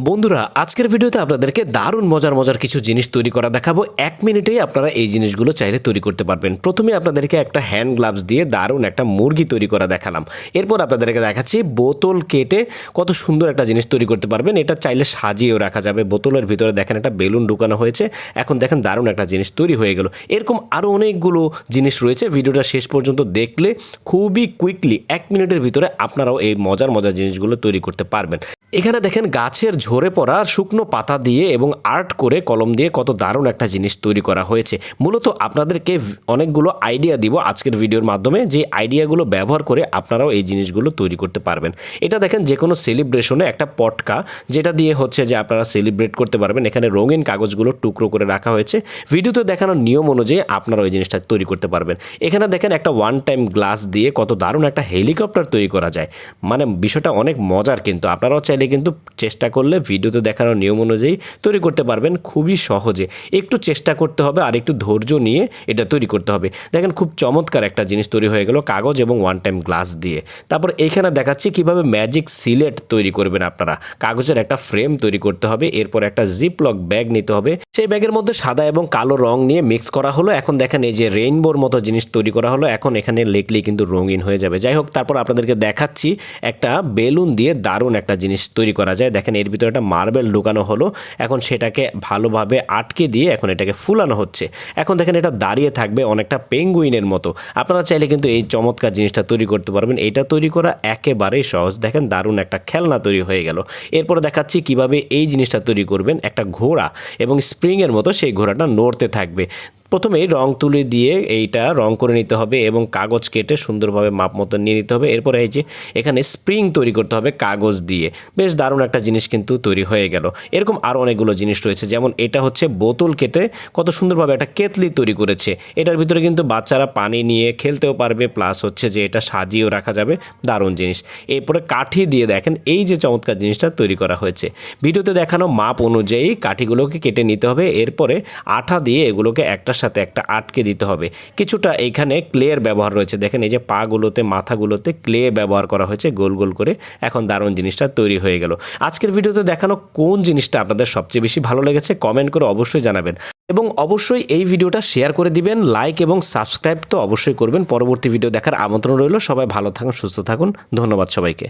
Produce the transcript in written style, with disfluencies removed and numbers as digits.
বন্ধুরা আজকের ভিডিওতে আপনাদেরকে দারুণ মজার কিছু জিনিস তৈরি করা দেখাবো। 1 মিনিটেই আপনারা এই জিনিসগুলো চাইলে তৈরি করতে পারবেন। প্রথমে আপনাদেরকে একটা হ্যান্ড গ্লাভস দিয়ে দারুণ একটা মুরগি তৈরি করা দেখালাম। এরপর আপনাদেরকে দেখাচ্ছি বোতল কেটে কত সুন্দর একটা জিনিস তৈরি করতে পারবেন। এটা চাইলে সাজিয়েও রাখা যাবে। বোতলের ভিতরে দেখেন একটা বেলুন ঢুকানো হয়েছে। এখন দেখেন দারুণ একটা জিনিস তৈরি হয়ে গেল। এরকম আরও অনেকগুলো জিনিস রয়েছে। ভিডিওটা শেষ পর্যন্ত দেখলে খুবই কুইকলি 1 মিনিটের ভিতরে আপনারাও এই মজার জিনিসগুলো তৈরি করতে পারবেন। এখানে দেখেন গাছের ঝরে পড়া শুকনো পাতা দিয়ে এবং আর্ট করে কলম দিয়ে কত দারুণ একটা জিনিস তৈরি করা হয়েছে। মূলত আপনাদেরকে অনেকগুলো আইডিয়া দিব আজকের ভিডিওর মাধ্যমে, যে আইডিয়াগুলো ব্যবহার করে আপনারাও এই জিনিসগুলো তৈরি করতে পারবেন। এটা দেখেন যে কোনো সেলিব্রেশনে একটা পটকা, যেটা দিয়ে হচ্ছে যে আপনারা সেলিব্রেট করতে পারবেন। এখানে রঙিন কাগজগুলো টুকরো করে রাখা হয়েছে। ভিডিওতে দেখানোর নিয়ম অনুযায়ী আপনারা ওই জিনিসটা তৈরি করতে পারবেন। এখানে দেখেন একটা ওয়ান টাইম গ্লাস দিয়ে কত দারুণ একটা হেলিকপ্টার তৈরি করা যায়। মানে বিষয়টা অনেক মজার, কিন্তু আপনারাও কিন্তু চেষ্টা করলে ভিডিওতে দেখানোর নিয়ম অনুযায়ী তৈরি করতে পারবেন খুবই সহজে। একটু চেষ্টা করতে হবে আর একটু ধৈর্য নিয়ে এটা তৈরি করতে হবে। দেখেন খুব চমৎকার একটা জিনিস তৈরি হয়ে গেল কাগজ এবং ওয়ান টাইম গ্লাস দিয়ে। তারপর এইখানে দেখাচ্ছি কিভাবে ম্যাজিক সিলেট তৈরি করবেন আপনারা। কাগজের একটা ফ্রেম তৈরি করতে হবে, এরপর একটা জিপলক ব্যাগ নিতে হবে। সেই ব্যাগের মধ্যে সাদা এবং কালো রং নিয়ে মিক্স করা হলো। এখন দেখেন এই যে রেইনবোর মতো জিনিস তৈরি করা হলো। এখন এখানে লিখলেই কিন্তু রঙিন হয়ে যাবে। যাই হোক, তারপর আপনাদেরকে দেখাচ্ছি একটা বেলুন দিয়ে দারুণ একটা জিনিস তৈরি করা যায়। দেখেন এর ভিতরে একটা মার্বেল ঢুকানো হলো। এখন সেটাকে ভালোভাবে আটকে দিয়ে এখন এটাকে ফুলানো হচ্ছে। এখন দেখেন এটা দাঁড়িয়ে থাকবে অনেকটা পেঙ্গুইনের মতো। আপনারা চাইলে কিন্তু এই চমৎকার জিনিসটা তৈরি করতে পারবেন। এটা তৈরি করা একেবারেই সহজ। দেখেন দারুণ একটা খেলনা তৈরি হয়ে গেল। এরপরে দেখাচ্ছি কিভাবে এই জিনিসটা তৈরি করবেন। একটা ঘোড়া এবং স্প্রিংয়ের মতো সেই ঘোড়াটা নড়তে থাকবে। প্রথমেই রং তুলি দিয়ে এইটা রং করে নিতে হবে এবং কাগজ কেটে সুন্দরভাবে মাপ মতো নিয়ে নিতে হবে। এরপরে এই যে এখানে স্প্রিং তৈরি করতে হবে কাগজ দিয়ে। বেশ দারুণ একটা জিনিস কিন্তু তৈরি হয়ে গেল। এরকম আরও অনেকগুলো জিনিস রয়েছে, যেমন এটা হচ্ছে বোতল কেটে কত সুন্দরভাবে একটা কেতলি তৈরি করেছে। এটার ভিতরে কিন্তু বাচ্চারা পানি নিয়ে খেলতেও পারবে, প্লাস হচ্ছে যে এটা সাজিয়েও রাখা যাবে। দারুণ জিনিস। এরপরে কাঠি দিয়ে দেখেন এই যে চমৎকার জিনিসটা তৈরি করা হয়েছে। ভিডিওতে দেখানো মাপ অনুযায়ী কাঠিগুলোকে কেটে নিতে হবে। এরপরে আঠা দিয়ে এগুলোকে একটা সাথে একটা আটকে দিতে হবে। কিছুটা এইখানে ক্লের ব্যবহার রয়েছে। দেখেন এই যে পাগুলোতে মাথাগুলোতে ক্লে ব্যবহার করা হয়েছে গোল গোল করে। এখন দারুণ জিনিসটা তৈরি হয়ে গেল। আজকের ভিডিওতে দেখানো কোন জিনিসটা আপনাদের সবচেয়ে বেশি ভালো লেগেছে কমেন্ট করে অবশ্যই জানাবেন, এবং অবশ্যই এই ভিডিওটা শেয়ার করে দিবেন। লাইক এবং সাবস্ক্রাইব তো অবশ্যই করবেন। পরবর্তী ভিডিও দেখার আমন্ত্রণ রইল। সবাই ভালো থাকুন, সুস্থ থাকুন। ধন্যবাদ সবাইকে।